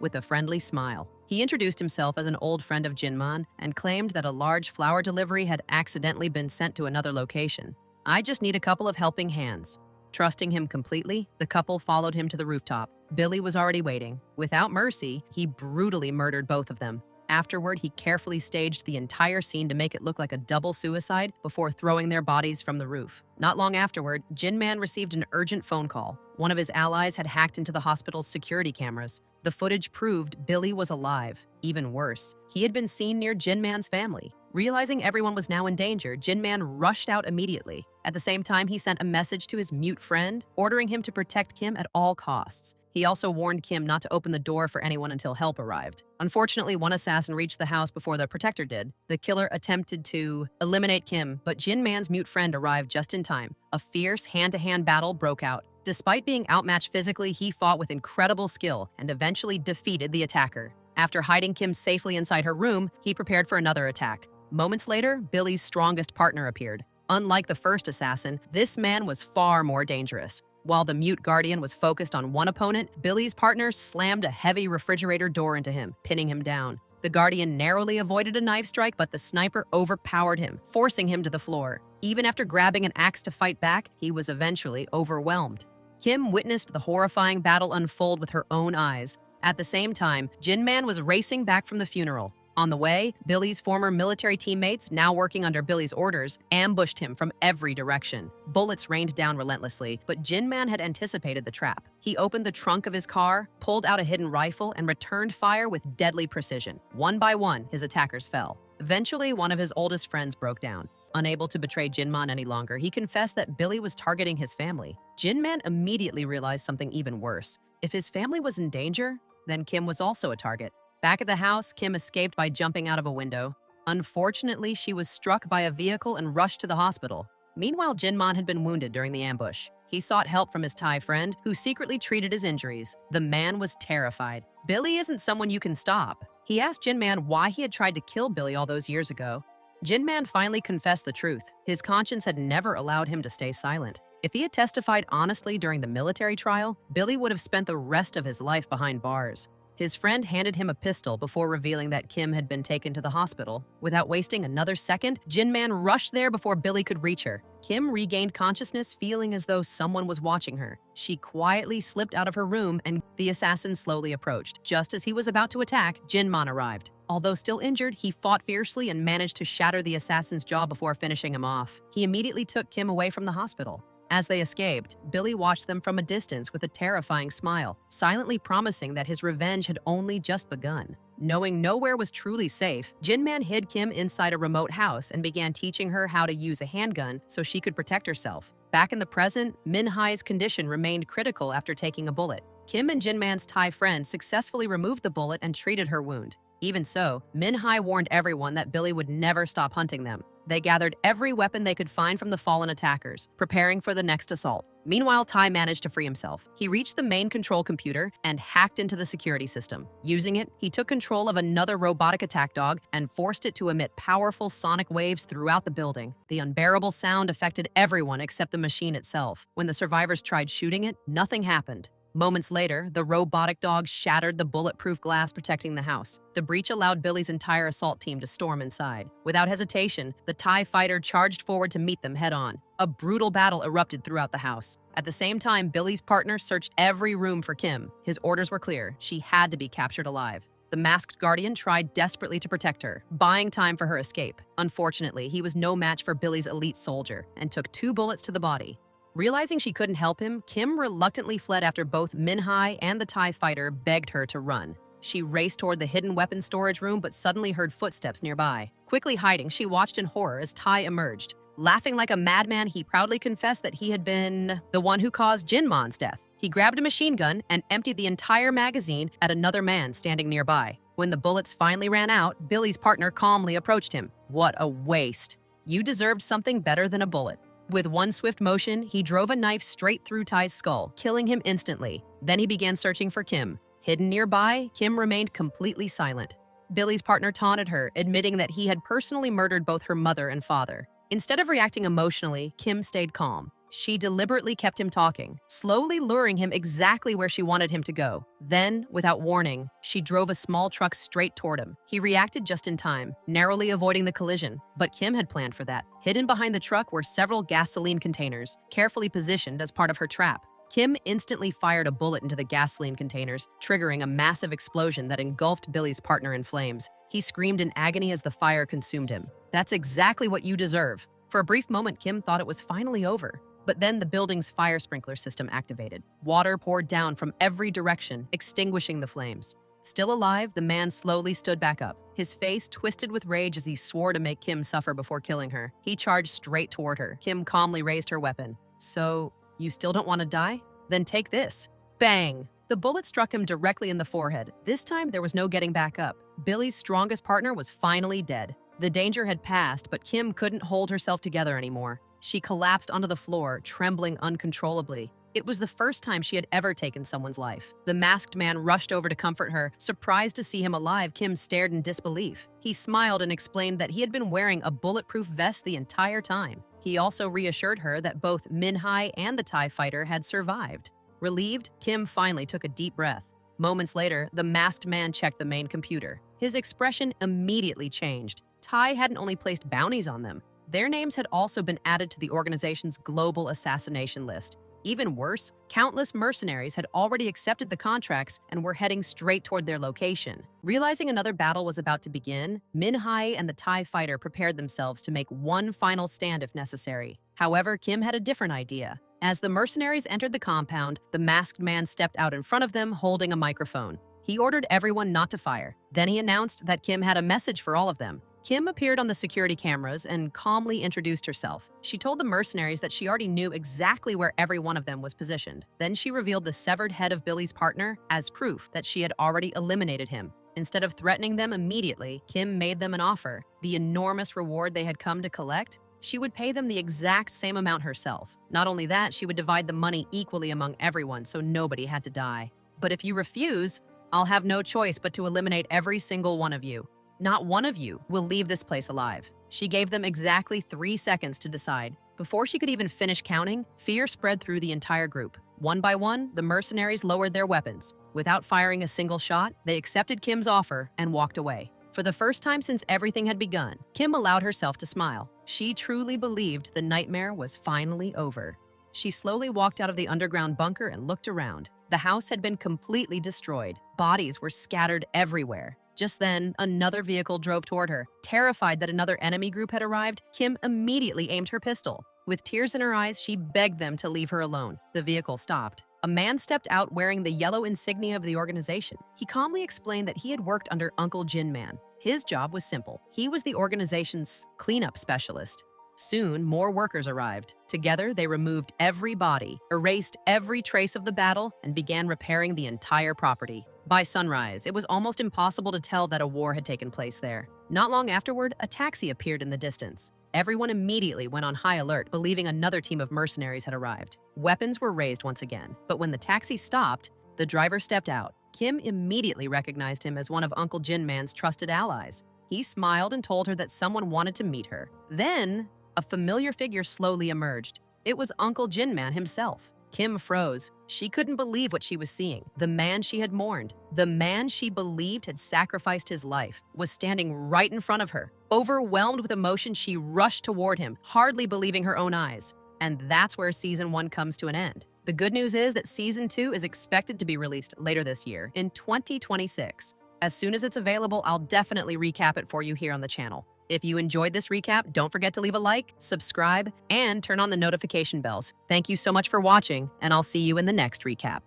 with a friendly smile. He introduced himself as an old friend of Jin Man and claimed that a large flower delivery had accidentally been sent to another location. "I just need a couple of helping hands." Trusting him completely, the couple followed him to the rooftop. Billy was already waiting. Without mercy, he brutally murdered both of them. Afterward, he carefully staged the entire scene to make it look like a double suicide before throwing their bodies from the roof. Not long afterward, Jin Man received an urgent phone call. One of his allies had hacked into the hospital's security cameras. The footage proved Billy was alive. Even worse, he had been seen near Jin Man's family. Realizing everyone was now in danger, Jin Man rushed out immediately. At the same time, he sent a message to his mute friend, ordering him to protect Kim at all costs. He also warned Kim not to open the door for anyone until help arrived. Unfortunately, one assassin reached the house before the protector did. The killer attempted to eliminate Kim, but Jin Man's mute friend arrived just in time. A fierce hand-to-hand battle broke out. Despite being outmatched physically, he fought with incredible skill and eventually defeated the attacker. After hiding Kim safely inside her room, he prepared for another attack. Moments later, Billy's strongest partner appeared. Unlike the first assassin, this man was far more dangerous. While the mute guardian was focused on one opponent, Billy's partner slammed a heavy refrigerator door into him, pinning him down. The guardian narrowly avoided a knife strike, but the sniper overpowered him, forcing him to the floor. Even after grabbing an axe to fight back, he was eventually overwhelmed. Kim witnessed the horrifying battle unfold with her own eyes. At the same time, Jin Man was racing back from the funeral. On the way, Billy's former military teammates, now working under Billy's orders, ambushed him from every direction. Bullets rained down relentlessly, but Jin Man had anticipated the trap. He opened the trunk of his car, pulled out a hidden rifle, and returned fire with deadly precision. One by one, his attackers fell. Eventually, one of his oldest friends broke down. Unable to betray Jin Man any longer, he confessed that Billy was targeting his family. Jin Man immediately realized something even worse. If his family was in danger, then Kim was also a target. Back at the house, Kim escaped by jumping out of a window. Unfortunately, she was struck by a vehicle and rushed to the hospital. Meanwhile, Jin Man had been wounded during the ambush. He sought help from his Thai friend, who secretly treated his injuries. The man was terrified. Billy isn't someone you can stop. He asked Jin Man why he had tried to kill Billy all those years ago. Jin Man finally confessed the truth. His conscience had never allowed him to stay silent. If he had testified honestly during the military trial, Billy would have spent the rest of his life behind bars. His friend handed him a pistol before revealing that Kim had been taken to the hospital. Without wasting another second, Jin Man rushed there before Billy could reach her. Kim regained consciousness, feeling as though someone was watching her. She quietly slipped out of her room, and the assassin slowly approached. Just as he was about to attack, Jin Man arrived. Although still injured, he fought fiercely and managed to shatter the assassin's jaw before finishing him off. He immediately took Kim away from the hospital. As they escaped, Billy watched them from a distance with a terrifying smile, silently promising that his revenge had only just begun. Knowing nowhere was truly safe, Jin Man hid Kim inside a remote house and began teaching her how to use a handgun so she could protect herself. Back in the present, Minhai's condition remained critical after taking a bullet. Kim and Jin Man's Thai friend successfully removed the bullet and treated her wound. Even so, Minhai warned everyone that Billy would never stop hunting them. They gathered every weapon they could find from the fallen attackers, preparing for the next assault. Meanwhile, Tai managed to free himself. He reached the main control computer and hacked into the security system. Using it, he took control of another robotic attack dog and forced it to emit powerful sonic waves throughout the building. The unbearable sound affected everyone except the machine itself. When the survivors tried shooting it, nothing happened. Moments later, the robotic dog shattered the bulletproof glass protecting the house. The breach allowed Billy's entire assault team to storm inside. Without hesitation, the TIE fighter charged forward to meet them head-on. A brutal battle erupted throughout the house. At the same time, Billy's partner searched every room for Kim. His orders were clear. She had to be captured alive. The masked guardian tried desperately to protect her, buying time for her escape. Unfortunately, he was no match for Billy's elite soldier and took 2 bullets to the body. Realizing she couldn't help him, Kim reluctantly fled after both Minhai and the TIE fighter begged her to run. She raced toward the hidden weapons storage room but suddenly heard footsteps nearby. Quickly hiding, she watched in horror as Tai emerged. Laughing like a madman, he proudly confessed that he had been the one who caused Jin Man's death. He grabbed a machine gun and emptied the entire magazine at another man standing nearby. When the bullets finally ran out, Billy's partner calmly approached him. "What a waste." You deserved something better than a bullet. With one swift motion, he drove a knife straight through Ty's skull, killing him instantly. Then he began searching for Kim. Hidden nearby, Kim remained completely silent. Billy's partner taunted her, admitting that he had personally murdered both her mother and father. Instead of reacting emotionally, Kim stayed calm. She deliberately kept him talking, slowly luring him exactly where she wanted him to go. Then, without warning, she drove a small truck straight toward him. He reacted just in time, narrowly avoiding the collision. But Kim had planned for that. Hidden behind the truck were several gasoline containers, carefully positioned as part of her trap. Kim instantly fired a bullet into the gasoline containers, triggering a massive explosion that engulfed Billy's partner in flames. He screamed in agony as the fire consumed him. "That's exactly what you deserve." For a brief moment, Kim thought it was finally over. But then the building's fire sprinkler system activated. Water poured down from every direction, extinguishing the flames. Still alive, the man slowly stood back up, his face twisted with rage as he swore to make Kim suffer before killing her. He charged straight toward her. Kim calmly raised her weapon. "So, you still don't want to die? Then take this." Bang! The bullet struck him directly in the forehead. This time, there was no getting back up. Billy's strongest partner was finally dead. The danger had passed, but Kim couldn't hold herself together anymore. She collapsed onto the floor, trembling uncontrollably. It was the first time she had ever taken someone's life. The masked man rushed over to comfort her. Surprised to see him alive, Kim stared in disbelief. He smiled and explained that he had been wearing a bulletproof vest the entire time. He also reassured her that both Minhai and the TIE fighter had survived. Relieved, Kim finally took a deep breath. Moments later, the masked man checked the main computer. His expression immediately changed. TIE hadn't only placed bounties on them. Their names had also been added to the organization's global assassination list. Even worse, countless mercenaries had already accepted the contracts and were heading straight toward their location. Realizing another battle was about to begin, Minhai and the TIE fighter prepared themselves to make one final stand if necessary. However, Kim had a different idea. As the mercenaries entered the compound, the masked man stepped out in front of them holding a microphone. He ordered everyone not to fire. Then he announced that Kim had a message for all of them. Kim appeared on the security cameras and calmly introduced herself. She told the mercenaries that she already knew exactly where every one of them was positioned. Then she revealed the severed head of Billy's partner as proof that she had already eliminated him. Instead of threatening them immediately, Kim made them an offer. The enormous reward they had come to collect, she would pay them the exact same amount herself. Not only that, she would divide the money equally among everyone so nobody had to die. "But if you refuse, I'll have no choice but to eliminate every single one of you. Not one of you will leave this place alive." She gave them exactly 3 seconds to decide. Before she could even finish counting, fear spread through the entire group. One by one, the mercenaries lowered their weapons. Without firing a single shot, they accepted Kim's offer and walked away. For the first time since everything had begun, Kim allowed herself to smile. She truly believed the nightmare was finally over. She slowly walked out of the underground bunker and looked around. The house had been completely destroyed. Bodies were scattered everywhere. Just then, another vehicle drove toward her. Terrified that another enemy group had arrived, Kim immediately aimed her pistol. With tears in her eyes, she begged them to leave her alone. The vehicle stopped. A man stepped out wearing the yellow insignia of the organization. He calmly explained that he had worked under Uncle Jin Man. His job was simple. He was the organization's cleanup specialist. Soon, more workers arrived. Together, they removed every body, erased every trace of the battle, and began repairing the entire property. By sunrise, it was almost impossible to tell that a war had taken place there. Not long afterward, a taxi appeared in the distance. Everyone immediately went on high alert, believing another team of mercenaries had arrived. Weapons were raised once again, but when the taxi stopped, the driver stepped out. Kim immediately recognized him as one of Uncle Jin Man's trusted allies. He smiled and told her that someone wanted to meet her. Then, a familiar figure slowly emerged. It was Uncle Jin Man himself. Kim froze. She couldn't believe what she was seeing. The man she had mourned, the man she believed had sacrificed his life, was standing right in front of her. Overwhelmed with emotion, she rushed toward him, hardly believing her own eyes. And that's where Season 1 comes to an end. The good news is that Season 2 is expected to be released later this year, in 2026. As soon as it's available, I'll definitely recap it for you here on the channel. If you enjoyed this recap, don't forget to leave a like, subscribe, and turn on the notification bells. Thank you so much for watching, and I'll see you in the next recap.